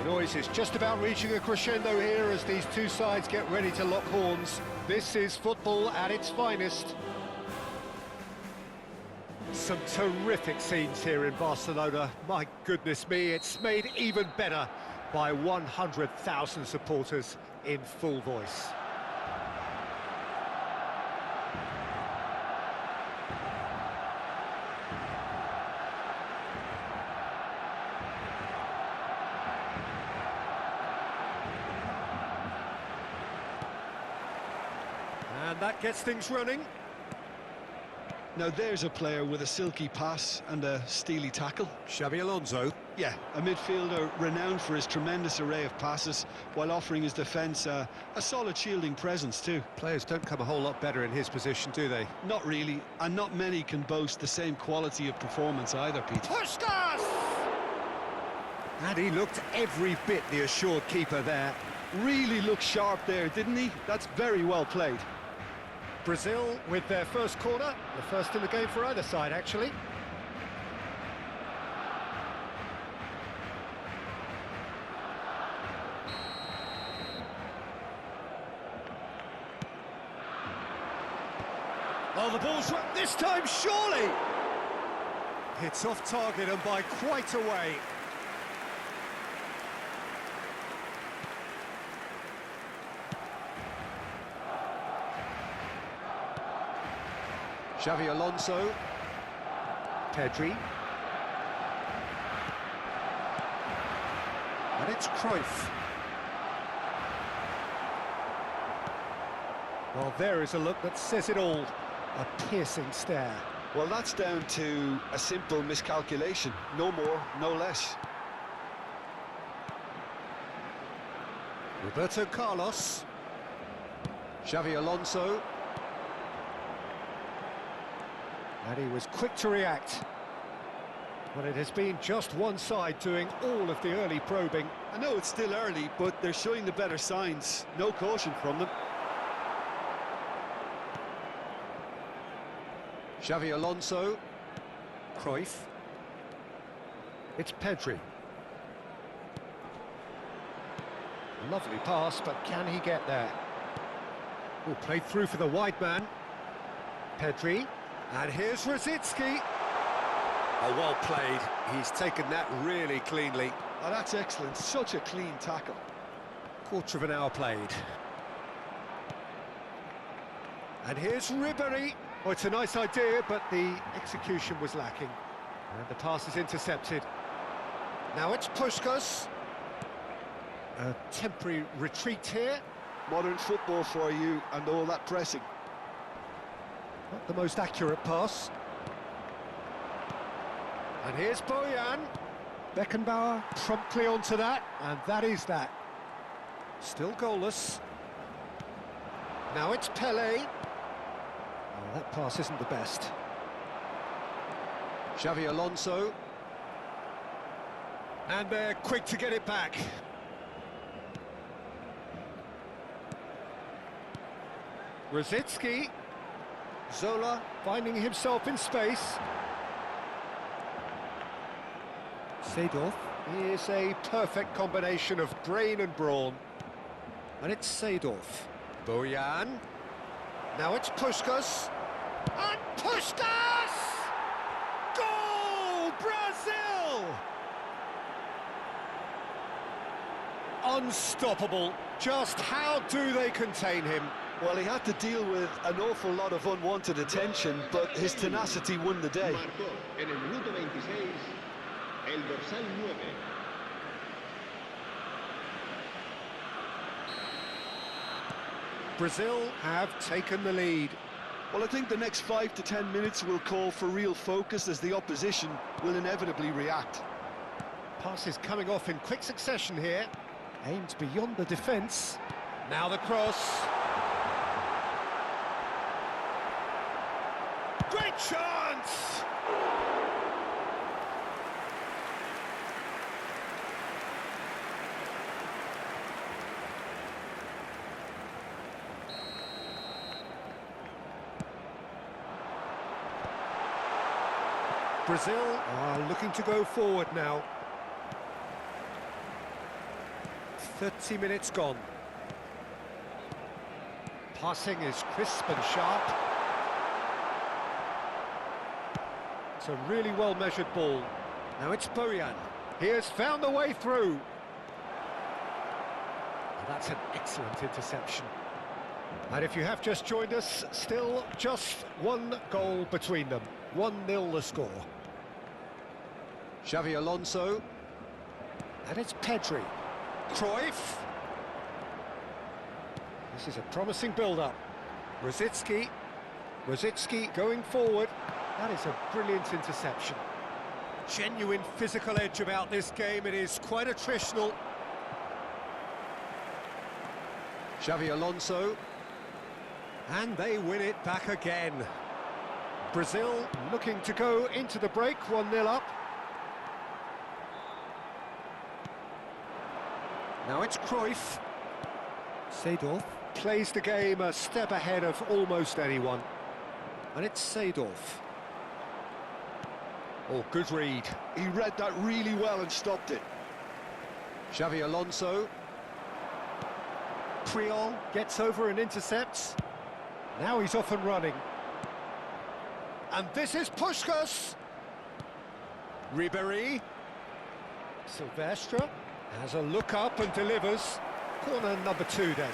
The noise is just about reaching a crescendo here as these two sides get ready to lock horns. This is football at its finest. Some terrific scenes here in Barcelona. My goodness me, it's made even better by 100,000 supporters in full voice. And that gets things running. Now there's a player with a silky pass and a steely tackle. Xabi Alonso. Yeah, a midfielder renowned for his tremendous array of passes while offering his defence a solid shielding presence too. Players don't come a whole lot better in his position, do they? Not really, and not many can boast the same quality of performance either, Pete. Puskás! And he looked every bit the assured keeper there. Really looked sharp there, didn't he? That's very well played. Brazil with their first corner, the first in the game for either side, actually. Oh, the ball's right this time, surely! It's off target and by quite a way. Xabi Alonso, Pedri, and it's Cruyff. Well, there is a look that says it all, a piercing stare. Well, that's down to a simple miscalculation, no more, no less. Roberto Carlos, Xabi Alonso. And he was quick to react. But it has been just one side doing all of the early probing. I know it's still early, but they're showing the better signs. No caution from them. Xabi Alonso. Cruyff. It's Pedri. A lovely pass, but can he get there? Oh, played through for the wide man. Pedri. And here's Rosicki. Oh, well played. He's taken that really cleanly. Oh, that's excellent. Such a clean tackle. Quarter of an hour played. And here's Ribéry. Oh, it's a nice idea, but the execution was lacking. And the pass is intercepted. Now it's Puskás. A temporary retreat here. Modern football for you and all that pressing. Not the most accurate pass. And here's Bojan. Beckenbauer promptly onto that, and that is that. Still goalless. Now it's Pelé. Oh, that pass isn't the best. Xabi Alonso. And they're quick to get it back. Rosicki. Zola finding himself in space. Seedorf is a perfect combination of brain and brawn. And it's Seedorf. Bojan. Now it's Puskás. And Puskás! Goal! Brazil! Unstoppable. Just how do they contain him? Well, he had to deal with an awful lot of unwanted attention, but his tenacity won the day. En el minuto 26, el dorsal 9. Brazil have taken the lead. Well, I think the next 5 to 10 minutes will call for real focus as the opposition will inevitably react. Passes coming off in quick succession here. Aimed beyond the defence. Now the cross. Great chance! Brazil are looking to go forward now. 30 minutes gone. Passing is crisp and sharp. It's a really well-measured ball. Now it's Bojan. He has found a way through. And that's an excellent interception. And if you have just joined us, still just one goal between them. 1-0 the score. Xavi Alonso. And it's Pedri. Cruyff. This is a promising build-up. Rosicky going forward. That is a brilliant interception. Genuine physical edge about this game. It is quite attritional. Xavi Alonso. And they win it back again. Brazil looking to go into the break, 1-0 up. Now it's Cruyff. Seedorf plays the game a step ahead of almost anyone. And it's Seedorf. Oh, good read. He read that really well and stopped it. Xavi Alonso. Puyol gets over and intercepts. Now he's off and running. And this is Puskás. Ribéry. Silvestre has a look up and delivers. Corner number 2 then.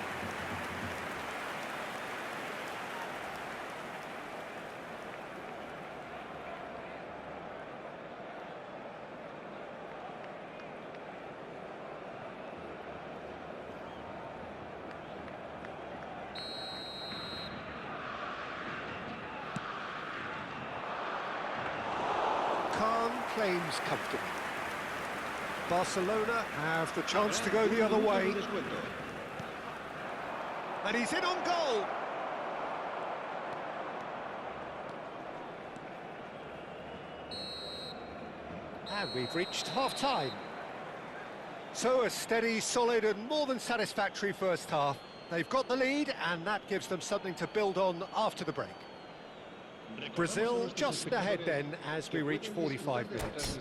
Khan claims comfortably. Barcelona have the chance to go the other way. And he's in on goal. And we've reached half-time. So a steady, solid and more than satisfactory first half. They've got the lead and that gives them something to build on after the break. Brazil just ahead then as we reach 45 minutes.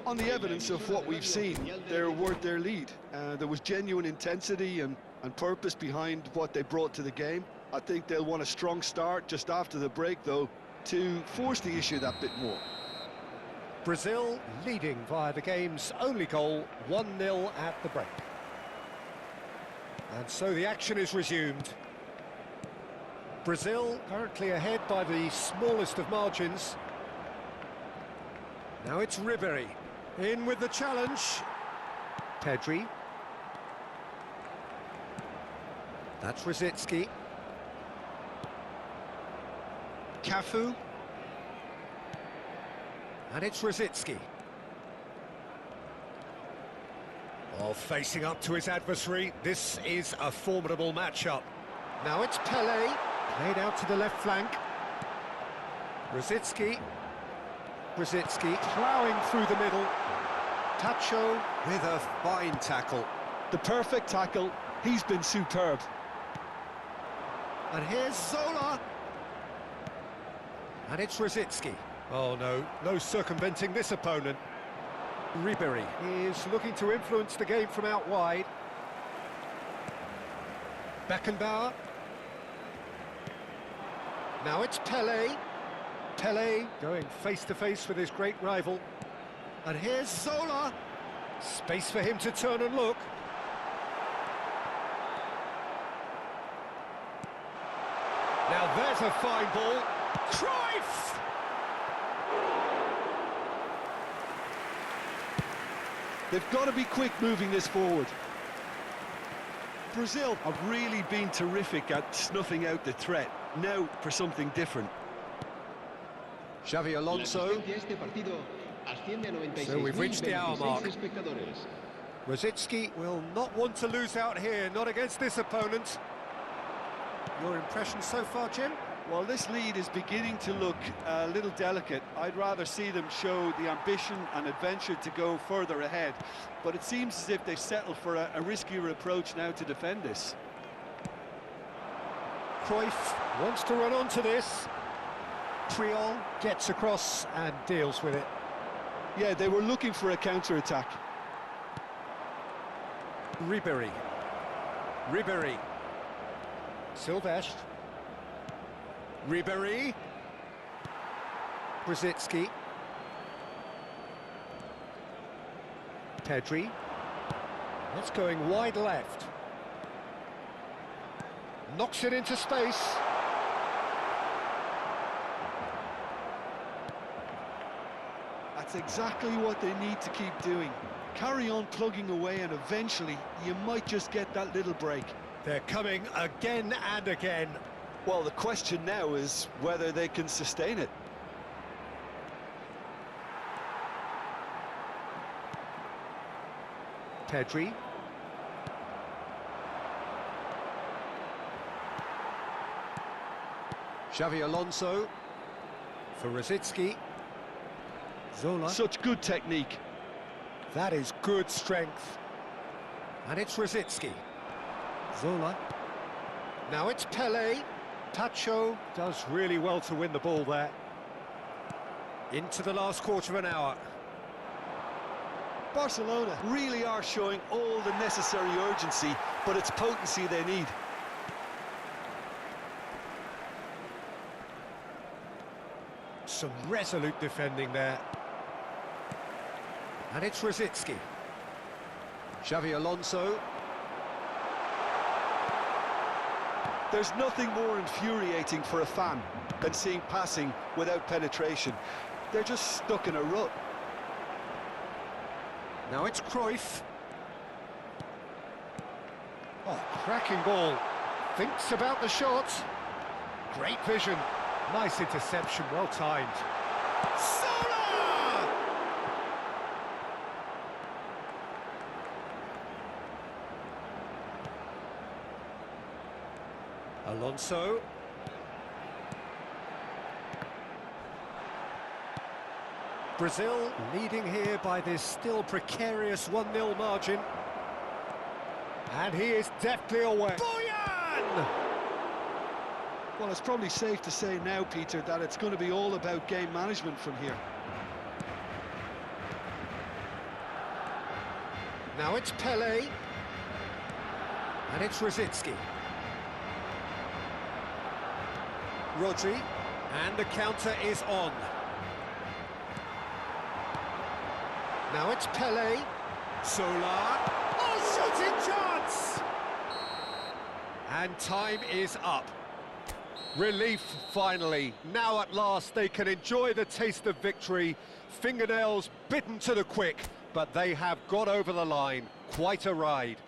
On the evidence of what we've seen, they're worth their lead. There was genuine intensity and purpose behind what they brought to the game. I think they'll want a strong start just after the break, though, to force the issue that bit more. Brazil leading via the game's only goal, 1-0 at the break. And so the action is resumed. Brazil currently ahead by the smallest of margins. Now it's Ribéry, in with the challenge. Pedri. That's Rosicky. Cafu. And it's Rosicky. Oh, facing up to his adversary, this is a formidable matchup. Now it's Pelé, played out to the left flank. Rosicky ploughing through the middle. Tacho with a fine tackle. The perfect tackle, he's been superb. And here's Zola. And it's Rosicky. Oh no, no circumventing this opponent. Ribéry is looking to influence the game from out wide. Beckenbauer. Now it's Pelé. Pelé going face-to-face with his great rival. And here's Zola. Space for him to turn and look. Now there's a fine ball. Cruyff! They've got to be quick moving this forward. Brazil have really been terrific at snuffing out the threat. Now for something different. Xavi Alonso. So we've reached the hour mark. Rosicky will not want to lose out here, not against this opponent. Your impression so far, Jim? Well, this lead is beginning to look a little delicate. I'd rather see them show the ambition and adventure to go further ahead. But it seems as if they've settled for a riskier approach now to defend this. Cruyff wants to run onto this. Puyol gets across and deals with it. Yeah, they were looking for a counter-attack. Ribéry. Ribéry. Silvestre. Ribéry. Brzezinski. Pedri. That's going wide left. Knocks it into space. That's exactly what they need to keep doing. Carry on plugging away and eventually you might just get that little break. They're coming again and again. Well, the question now is whether they can sustain it. Pedri. Xavi Alonso for Rosicky. Zola. Such good technique. That is good strength. And it's Rosicky. Zola. Now it's Pele. Pacho does really well to win the ball there. Into the last quarter of an hour. Barcelona really are showing all the necessary urgency, but it's potency they need. Some resolute defending there. And it's Rosicky. Xavi Alonso. There's nothing more infuriating for a fan than seeing passing without penetration. They're just stuck in a rut. Now it's Cruyff. Oh, cracking ball. Thinks about the shot. Great vision. Nice interception, well timed. Sola! Alonso. Brazil leading here by this still precarious 1-0 margin. And he is deftly away. Boyan! Well, it's probably safe to say now, Peter, that it's going to be all about game management from here. Now it's Pele. And it's Rosicky. Rodri. And the counter is on. Now it's Pele. Solar. Oh, shooting chance! And time is up. Relief, finally. Now at last they can enjoy the taste of victory. Fingernails bitten to the quick, but they have got over the line. Quite a ride.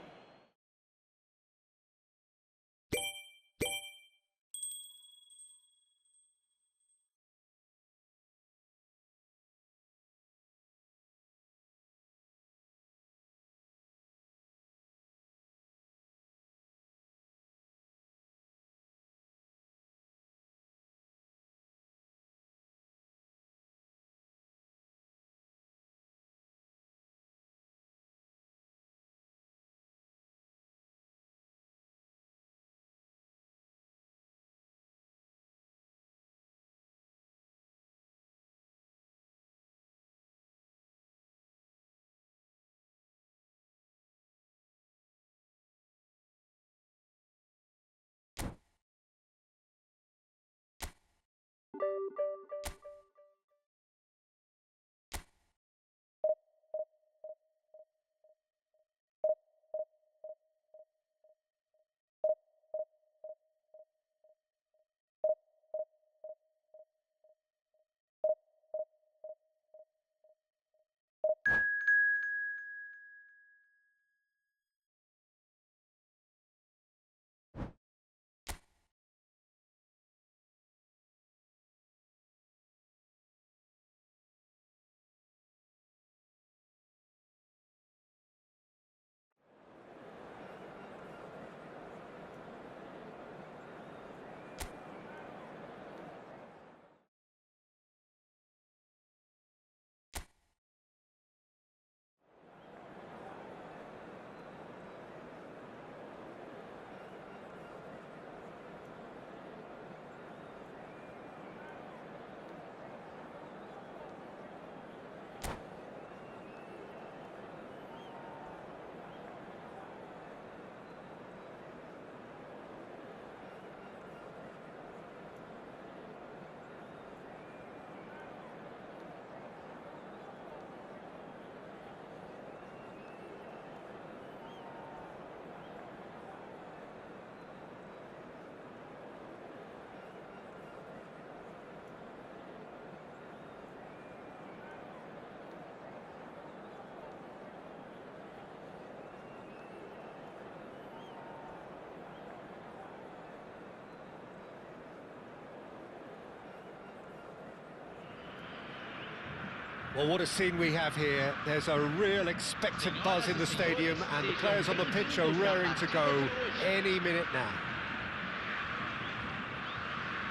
Well, what a scene we have here. There's a real expectant buzz in the stadium, and the players on the pitch are raring to go any minute now.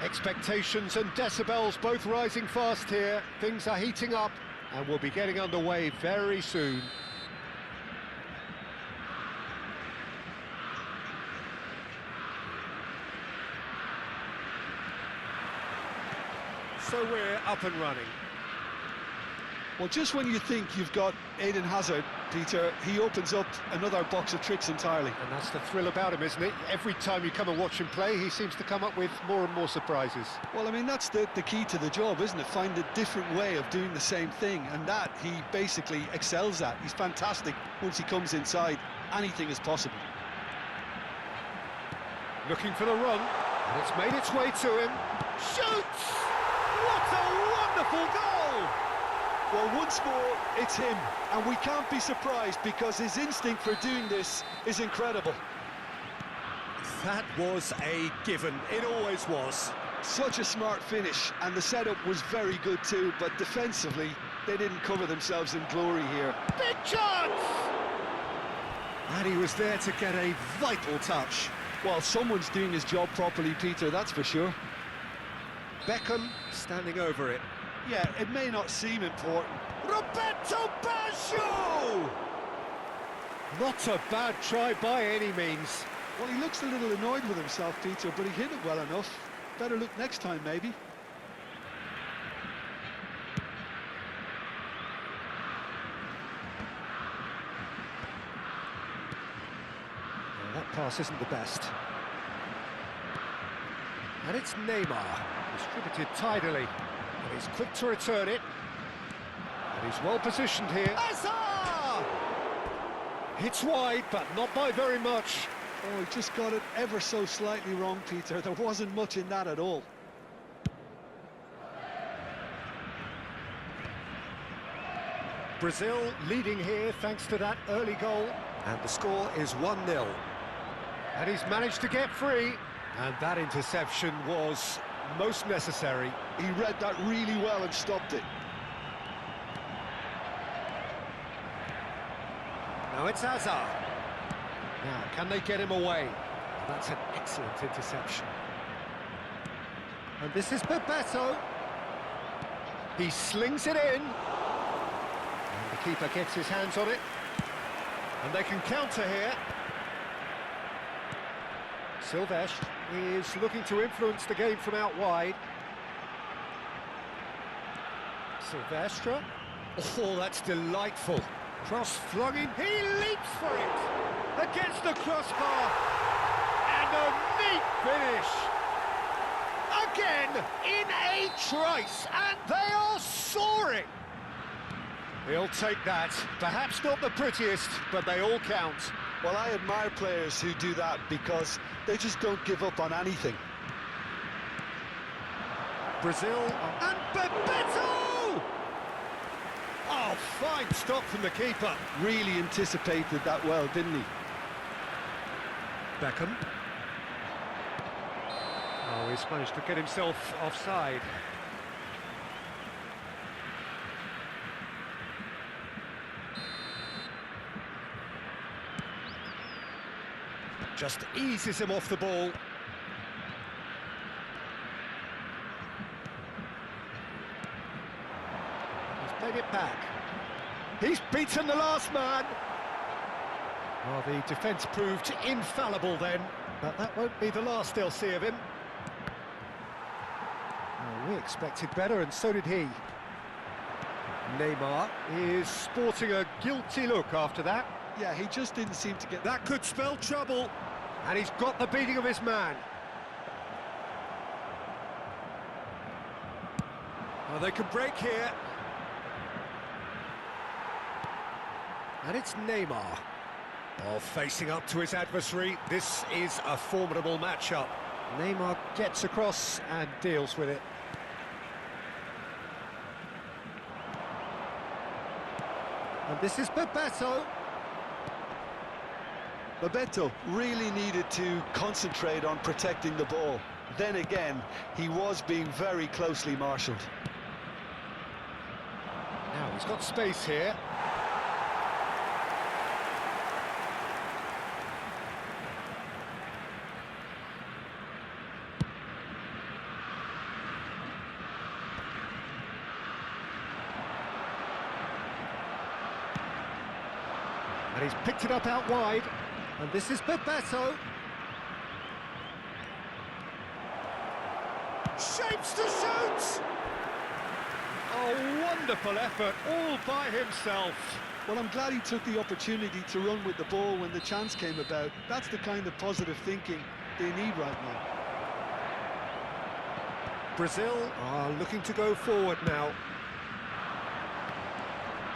Expectations and decibels both rising fast here. Things are heating up, and we'll be getting underway very soon. So we're up and running. Well, just when you think you've got Eden Hazard, Peter, he opens up another box of tricks entirely. And that's the thrill about him, isn't it? Every time you come and watch him play, he seems to come up with more and more surprises. Well, I mean, that's the key to the job, isn't it? Find a different way of doing the same thing, and that he basically excels at. He's fantastic once he comes inside. Anything is possible. Looking for the run, and it's made its way to him. Shoots! What a wonderful goal! Well, once more, it's him, and we can't be surprised because his instinct for doing this is incredible. That was a given, it always was. Such a smart finish, and the setup was very good too, but defensively, they didn't cover themselves in glory here. Big chance! And he was there to get a vital touch. Well, someone's doing his job properly, Peter, that's for sure. Beckham standing over it. Yeah, it may not seem important. Roberto Baggio! Not a bad try by any means. Well, he looks a little annoyed with himself, Peter, but he hit it well enough. Better look next time, maybe. Well, that pass isn't the best. And it's Neymar, distributed tidily. And he's quick to return it. And he's well positioned here. Hazard! Hits wide, but not by very much. Oh, he just got it ever so slightly wrong, Peter. There wasn't much in that at all. Brazil leading here thanks to that early goal. And the score is 1-0. And he's managed to get free. And that interception was most necessary. He read that really well and stopped it. Now it's Hazard. Now, can they get him away? That's an excellent interception. And this is Bebeto. He slings it in. And the keeper gets his hands on it. And they can counter here. Silvestre is looking to influence the game from out wide. Silvestre. Oh, that's delightful. Cross flung in. He leaps for it. Against the crossbar. And a neat finish. Again, in a trice. And they are soaring. He'll take that. Perhaps not the prettiest, but they all count. Well, I admire players who do that because they just don't give up on anything. Brazil and Bebeto! Oh, fine stop from the keeper. Really anticipated that well, didn't he? Beckham. Oh, he's managed to get himself offside. Just eases him off the ball. He's played it back. He's beaten the last man. Well, the defence proved infallible then, but that won't be the last they'll see of him. Well, we expected better, and so did he. Neymar is sporting a guilty look after that. Yeah, he just didn't seem to get... That could spell trouble. And he's got the beating of his man. Well, they can break here. And it's Neymar. Oh, facing up to his adversary. This is a formidable matchup. Neymar gets across and deals with it. And this is Bebeto. Bebeto really needed to concentrate on protecting the ball. Then again, he was being very closely marshalled. Now He's got space here. And he's picked it up out wide. And this is Bebeto. Shapes to shoot! Oh, wonderful effort, all by himself. Well, I'm glad he took the opportunity to run with the ball when the chance came about. That's the kind of positive thinking they need right now. Brazil are looking to go forward now.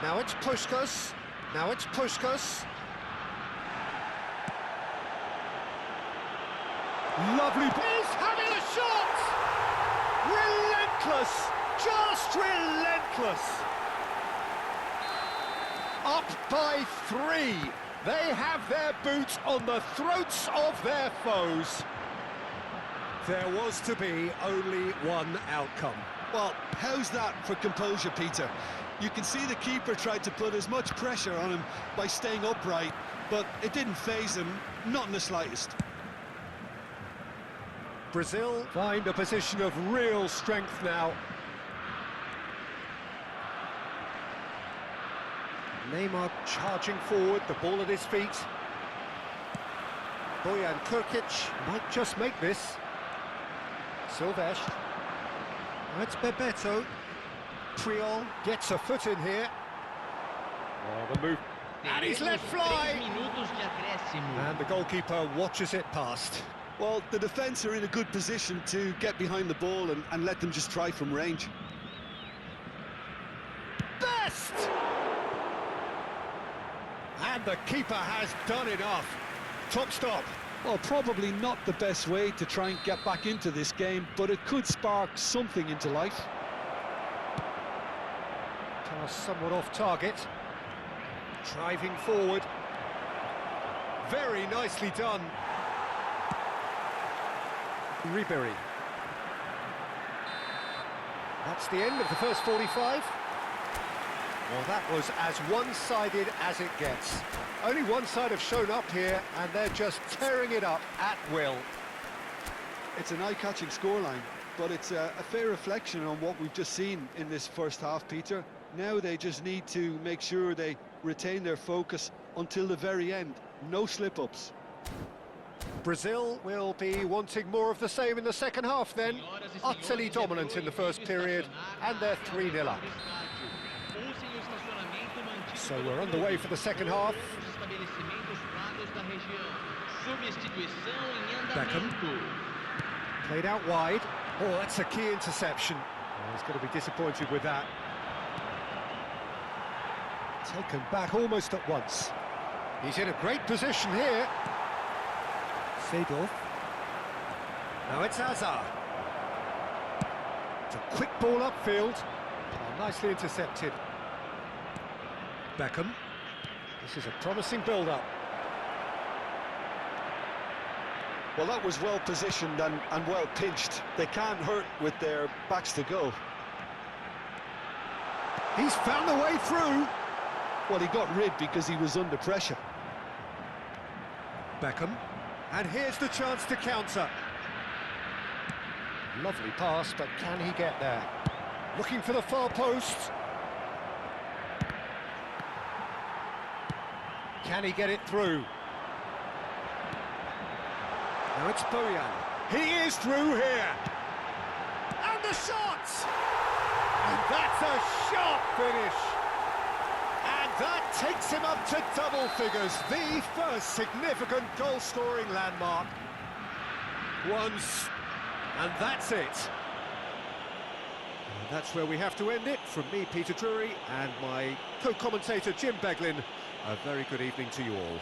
Now it's Puskás. Now it's Puskás. Lovely. He's having a shot! Relentless! Just relentless! Up by 3. They have their boots on the throats of their foes. There was to be only one outcome. Well, how's that for composure, Peter? You can see the keeper tried to put as much pressure on him by staying upright, but it didn't faze him, not in the slightest. Brazil find a position of real strength now. Neymar charging forward, the ball at his feet. Bojan Krkić might just make this. Silvestre. That's Bebeto. Priol gets a foot in here. Oh, the move. And he's let fly! And the goalkeeper watches it past. Well, the defence are in a good position to get behind the ball and let them just try from range. Best! And the keeper has done enough. Top stop. Well, probably not the best way to try and get back into this game, but it could spark something into life. Pass somewhat off target. Driving forward. Very nicely done. Ribery. That's the end of the first 45. Well, that was as one-sided as it gets. Only one side have shown up here, and they're just tearing it up at will. It's an eye-catching scoreline, but it's a fair reflection on what we've just seen in this first half, Peter. Now they just need to make sure they retain their focus until the very end. No slip-ups. Brazil will be wanting more of the same in the second half then. Utterly dominant in the first period, and they're 3-0 up. So we're on the way for the second half. Beckham. Played out wide. Oh, that's a key interception. Oh, he's going to be disappointed with that. Taken back almost at once. He's in a great position here. Seedorf. Now it's Hazard. It's a quick ball upfield. Oh, nicely intercepted. Beckham. This is a promising build-up. Well, that was well positioned and well pinched. They can't hurt with their backs to go. He's found the way through. Well, he got rid because he was under pressure. Beckham. And here's the chance to counter. Lovely pass, but can he get there? Looking for the far post. Can he get it through? Now it's Bojan. He is through here. And the shot! And that's a sharp finish. And that takes him up to double figures. The first significant goal-scoring landmark. Once, and that's it. And that's where we have to end it. From me, Peter Drury, and my co-commentator, Jim Beglin. A very good evening to you all.